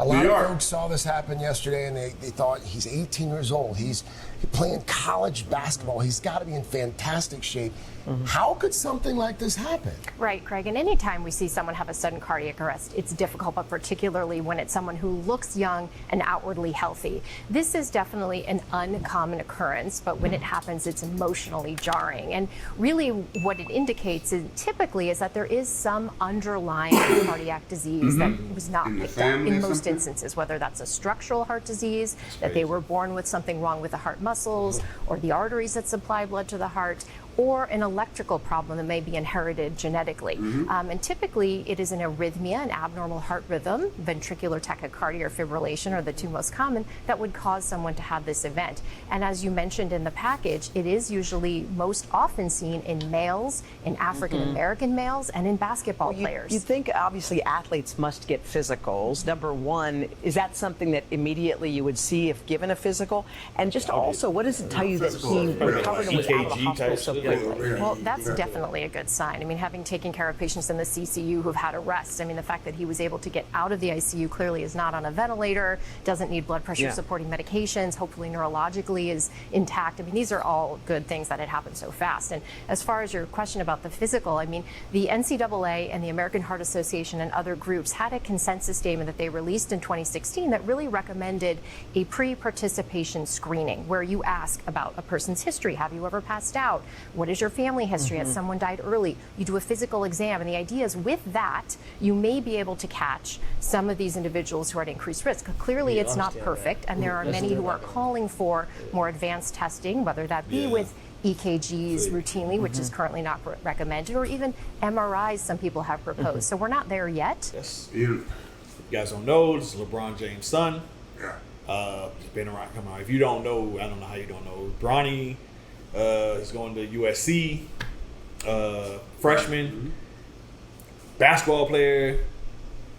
A lot of folks saw this happen yesterday, and they thought he's 18 years old. He's playing college basketball. He's got to be in fantastic shape. How could something like this happen? Right, Craig. And anytime we see someone have a sudden cardiac arrest, it's difficult, but particularly when it's someone who looks young and outwardly healthy. This is definitely an uncommon occurrence, but when it happens, it's emotionally jarring. And really what it indicates is typically is that there is some underlying cardiac disease that was not picked up in most instances, whether that's a structural heart disease, that they were born with something wrong with the heart muscles or the arteries that supply blood to the heart, or an electrical problem that may be inherited genetically. And typically it is an arrhythmia, an abnormal heart rhythm, ventricular tachycardia or fibrillation are the two most common, that would cause someone to have this event. And as you mentioned in the package, it is usually most often seen in males, in African American males, and in basketball players. You think obviously athletes must get physicals. Number one, is that something that immediately you would see if given a physical? And just also, what does it tell you that he recovered and was out of the hospital so quickly? Well, that's definitely a good sign. I mean, having taken care of patients in the CCU who've had arrests, I mean, the fact that he was able to get out of the ICU, clearly is not on a ventilator, doesn't need blood pressure supporting medications, hopefully neurologically is intact. I mean, these are all good things that had happened so fast. And as far as your question about the physical, I mean, the NCAA and the American Heart Association and other groups had a consensus statement that they released in 2016 that really recommended a pre-participation screening where you ask about a person's history. Have you ever passed out? What is your family history? Has someone died early? You do a physical exam, and the idea is with that, you may be able to catch some of these individuals who are at increased risk. Clearly, it's not perfect, and there are many who are calling for more advanced testing, whether that be with EKGs routinely, which is currently not recommended, or even MRIs some people have proposed. So we're not there yet. Yes. You guys don't know, this is LeBron James' son. He's been around. Come on, if you don't know, I don't know how you don't know. Bronny, he's going to USC, freshman, basketball player.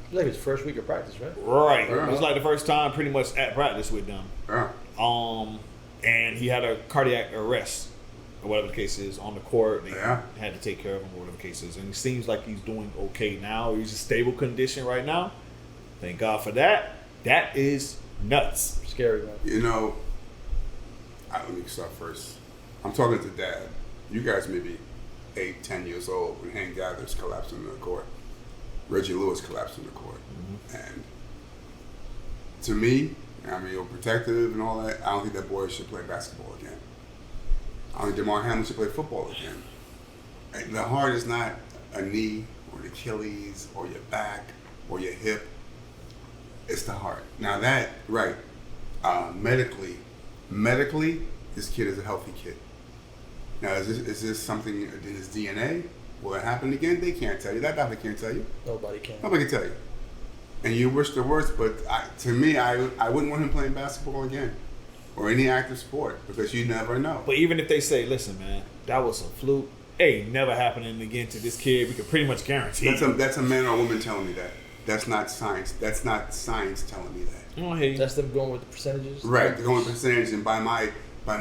It's like his first week of practice, right? Right. It was like the first time pretty much at practice with them. And he had a cardiac arrest, or whatever the case is, on the court. They had to take care of him, or whatever the case is. And he seems like he's doing okay now. He's in stable condition right now. Thank God for that. That is nuts. Scary, man. You know, let me start first. I'm talking to Dad. You guys may be 8, 10 years old when Hank Gathers collapsed in the court. Reggie Lewis collapsed in the court. And to me, I mean, you're protective and all that, I don't think that boy should play basketball again. I don't think DeMar Hamlin should play football again. And the heart is not a knee or an Achilles or your back or your hip. It's the heart. Now that, right, medically, this kid is a healthy kid. Now, is this something in his DNA? Will it happen again? They can't tell you. That doctor can't tell you. Nobody can. Nobody can tell you. And you wish the worst, but to me, I wouldn't want him playing basketball again or any active sport because you never know. But even if they say, listen, man, that was a fluke, hey, never happening again to this kid, we can pretty much guarantee that's a man or a woman telling me that. That's not science. That's not science telling me that. Oh, hey. That's them going with the percentages? Right, they're going with percentages, and by my But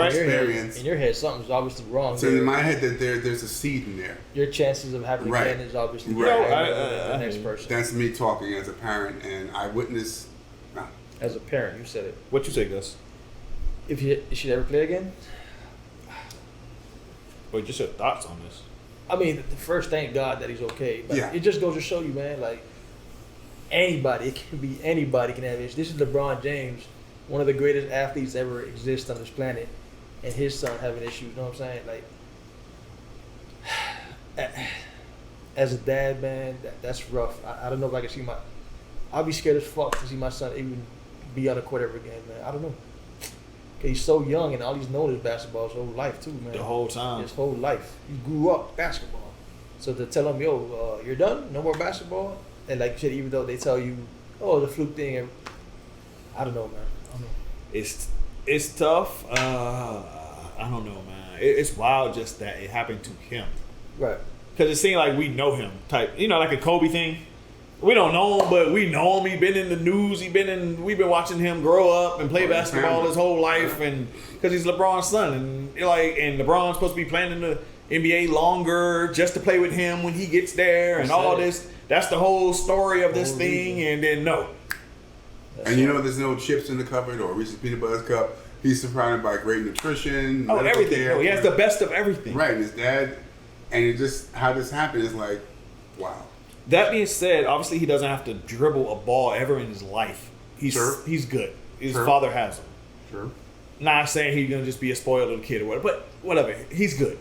experience. In your head, something's obviously wrong. So in my head, that there's a seed in there. Your chances of having again is obviously the next person. That's me talking as a parent, and I witnessed. As a parent, you said it. What you say, Gus? If he should ever play again? Wait, just your thoughts on this. I mean, the first, thank God that he's okay. But it just goes to show you, man, like, anybody can have this. This is LeBron James, one of the greatest athletes ever exist on this planet, and his son having issues, you know what I'm saying? Like, as a dad, man, that's rough. I don't know if I can see I'll be scared as fuck to see my son even be on the court ever again, man. I don't know. Cause he's so young and all he's known is basketball his whole life too, man. The whole time. His whole life. He grew up basketball. So to tell him, yo, you're done? No more basketball? And like you said, even though they tell you, oh, the fluke thing, I don't know, man. I don't know. It's tough. I don't know, man. It's wild just that it happened to him. Right. Because it seemed like we know him type, like a Kobe thing. We don't know him, but we know him. He's been in the news. We've been watching him grow up and play basketball his whole life, and because he's LeBron's son, and LeBron's supposed to be playing in the NBA longer just to play with him when he gets there, and all this. That's the whole story of this thing, and then no. And you know, there's no chips in the cupboard or Reese's Peanut Butter Cup. He's surrounded by great nutrition, Oh, medical everything. care. He has the best of everything. Right, and his dad, and it just, how this happened is like, wow. That being said, obviously he doesn't have to dribble a ball ever in his life. He's good. His father has him. Sure. Not saying he's gonna just be a spoiled little kid or whatever, but whatever. He's good.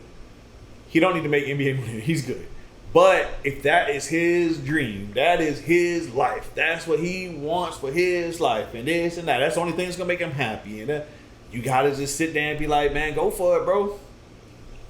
He don't need to make NBA money. He's good. But if that is his dream, that is his life. That's what he wants for his life, and this and that. That's the only thing that's gonna make him happy. And you gotta just sit there and be like, man, go for it, bro.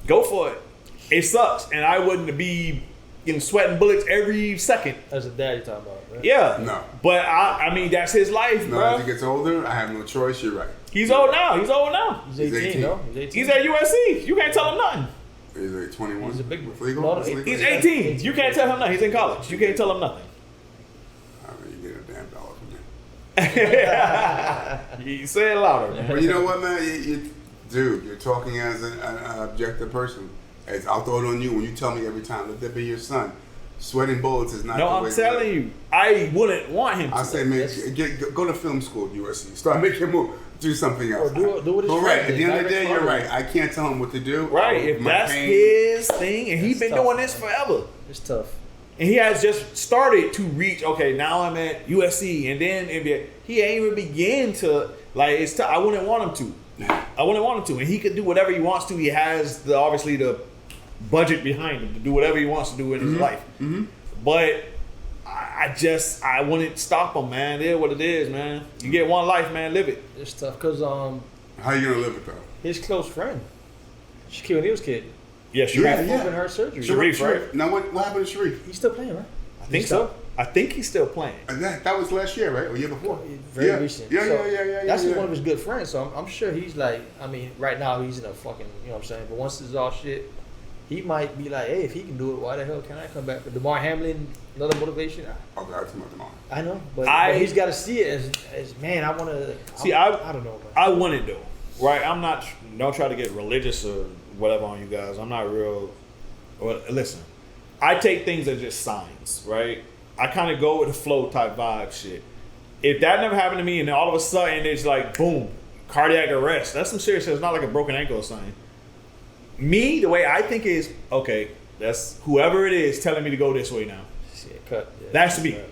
Go for it. It sucks, and I wouldn't be getting sweating bullets every second. As a dad, you're talking about, right? Yeah. No. But I mean, that's his life, No, bro. as he gets older, I have no choice. You're right. He's old now. He's old now. He's 18, no? He's 18. He's at USC. You can't tell him nothing. He's like 21. He's a big boy. It's legal? No, It's legal? He's 18. You can't tell him nothing. He's in college. You can't tell him nothing. I mean, you get a damn dollar from me. You say it louder, man. But you know what, man? Dude, you're talking as an objective person. I'll throw it on you when you tell me every time, let that be your son. Sweating bullets is not No, the way I'm to telling live. you, I wouldn't want him to. I say, man, go to film school at USC. Start making a move. Do something else. Or do what his But friend right, at did. the end of the day, Direct you're farming. right. I can't tell him what to do. Right, if My that's pain- his thing, and he's That's been tough, doing this man. forever. It's tough. And he has just started to reach, okay, now I'm at USC, and then NBA. He ain't even begin to, like, it's tough. I wouldn't want him to. I wouldn't want him to. And he could do whatever he wants to. He has, obviously, the budget behind him to do whatever he wants to do in his life. Mm-hmm. But I wouldn't stop him, man. It is what it is, man. You get one life, man. Live it. It's tough because How you gonna live it though? his close friend, Shaquille O'Neal's kid, Yeah, Sharif. Yeah. open heart surgery. Sharif, right? Now what happened to Sharif? He's still playing, right? I think so. I think he's still playing. And that was last year, right? Or year before? Very yeah. recent. Yeah, So, yeah. That's yeah. one of his good friends, so I'm sure he's like, I mean, right now he's in a fucking, you know what I'm saying? But once this is all shit, he might be like, hey, if he can do it, why the hell can't I come back? But DeMar Hamlin, another motivation. Oh, God, it's about tomorrow. I know, but I- he's got to see it as man, I want to. See, I don't know, man. I want it though, right? I'm not. Don't try to get religious or whatever on you guys. I'm not real. Well, listen, I take things as just signs, right? I kind of go with the flow type vibe shit. If that never happened to me, and then all of a sudden it's like boom, cardiac arrest. That's some serious shit. It's not like a broken ankle or something. Me, the way I think is okay. That's whoever it is telling me to go this way now. Shit, cut. Yeah, That's me. cut.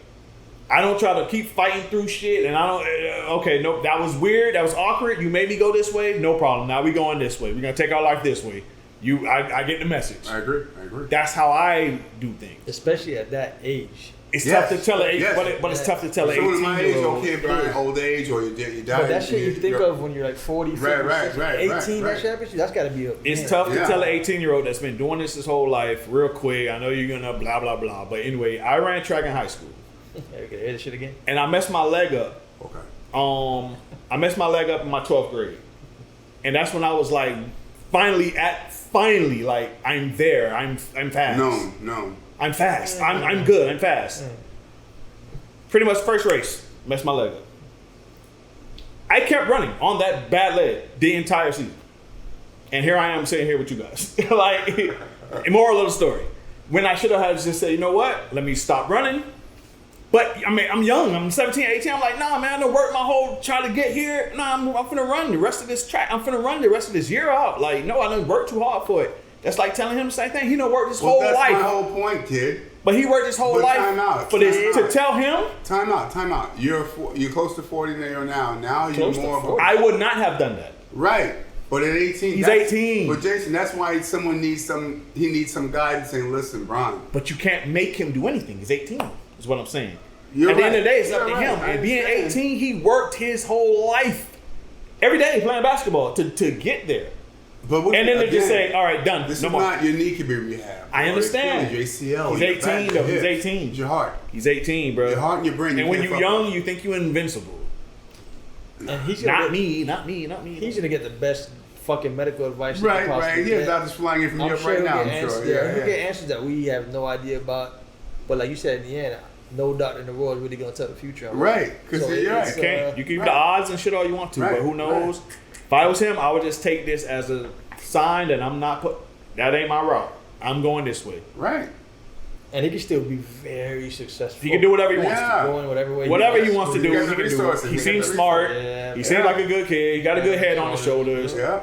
I don't try to keep fighting through shit, and I don't. Okay, no, that was weird. That was awkward. You made me go this way. No problem. Now we going this way. We're gonna take our life this way. I get the message. I agree. That's how I do things. Especially at that age. It's Yes. tough to tell an Yes. but it's tough to tell an Someone my age, 18-year-old. okay, but in old age or you die. But that shit you think of when you're like 40, 50, Right, 60, right, 18, right. that shit happens, that's got to be a. It's man. tough to Yeah. tell an 18-year-old that's been doing this his whole life real quick. I know you're gonna blah blah blah, but anyway, I ran track in high school, Okay, hear that shit again? and I messed my leg up. Okay. I messed my leg up in my 12th grade, and that's when I was like, finally, like I'm there. I'm fast. No. I'm fast. I'm good. I'm fast. Pretty much first race, messed my leg up. I kept running on that bad leg the entire season, and here I am sitting here with you guys. Like, moral of the story: when I should have just said, you know what? Let me stop running. But I mean, I'm young. I'm 17, 18. I'm like, nah, man, I done worked my whole try to get here. Nah, I'm finna run the rest of this track. I'm finna run the rest of this year out. Like, no, I done worked too hard for it. That's like telling him the same thing. He done worked his whole That's life. my whole point, kid. But he worked his whole But life time out, for this time to out. tell him. Time out. You're close to 40 now. Now you're Close to more of 40. a I would not have done that. right. But at 18, He's that's- 18. But Jason, that's why someone needs some. He needs some guidance saying, "Listen, Bron, But you can't make him do anything. He's 18. Is what I'm saying. You're At the end of the day, it's right. up to You're him. right. I And being understand. 18, he worked his whole life, every day playing basketball to get there. But what, And then they just again, say, all right, done. This No is more. not your knee could be rehab. I understand. Your ACL. He's your 18 back, though. your He's hips, 18. Your heart. He's 18, bro. Your heart and your brain. And when can't you're fuck young, up. you think you're invincible. And he's gonna Not get, me, not me. He's going to get the best fucking medical advice. he Right, can possibly right. Yeah, get. doctors flying in from I'm Europe sure right he'll now. get I'm answers, sure. Yeah, he'll get answers that we have no idea about. But like you said, in the end, no doctor in the world is really going to tell the future. Right, because So you're right. it's, You can't. You can give right. the odds and shit all you want to, Right, but who knows? If I was him, I would just take this as a sign that I'm not put. That ain't my route. I'm going this way. Right. And he can still be very successful. He can do whatever he wants to. Going whatever way. Whatever he wants to do, got he the can do. resources. He He seems got the smart. Yeah, He seems like a good kid. He got a good head on his shoulders. Yeah.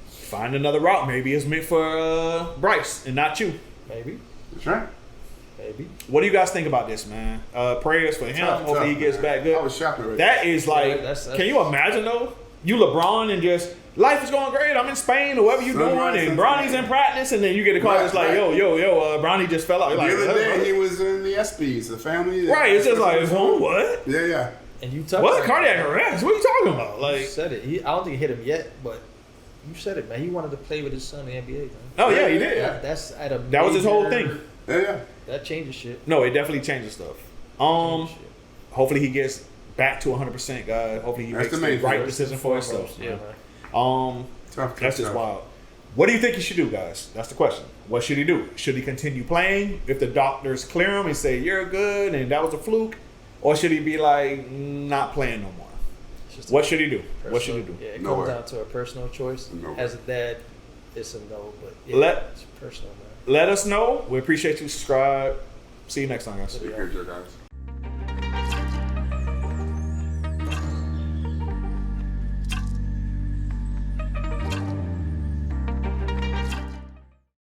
Find another route. Maybe it's meant for Bryce and not you. Maybe. That's right. Maybe. What do you guys think about this, man? Prayers for him. Tough, Hopefully he gets man. back good. I was shocked already. That is like, Yeah, that's- can you imagine though? You LeBron and just life is going great. I'm in Spain or whatever you Sunrise, doing, and sunset. Bronny's in practice, and then you get a call Right, that's like, right. yo, Bronny just fell out. You're The like, other day he was in the ESPYs, the family. right? It's just like, what? Yeah. And you touched What on cardiac it. arrest? What are you talking about? You Like, said it. I don't think he hit him yet, but you said it, man. He wanted to play with his son in the NBA, man. oh yeah, he did. That's at a. That was his whole major- thing. Yeah. That changes shit. No, it definitely changes stuff. Changes shit. Hopefully he gets back to 100%, guys. Hopefully he That's makes the the main right thing. decision for himself. Yeah, man. man. Tough. That's just wild. What do you think he should do, guys? That's the question. What should he do? Should he continue playing if the doctors clear him and say you're good and that was a fluke, or should he be like not playing no more? It's just What a should he do? What should he personal- do? Yeah, it No comes way. down to a personal choice. No way. As a dad, it's a no, but yeah, Let- it's personal, man. Let us know. We appreciate you. Subscribe. See you next time, guys. Take care, guys.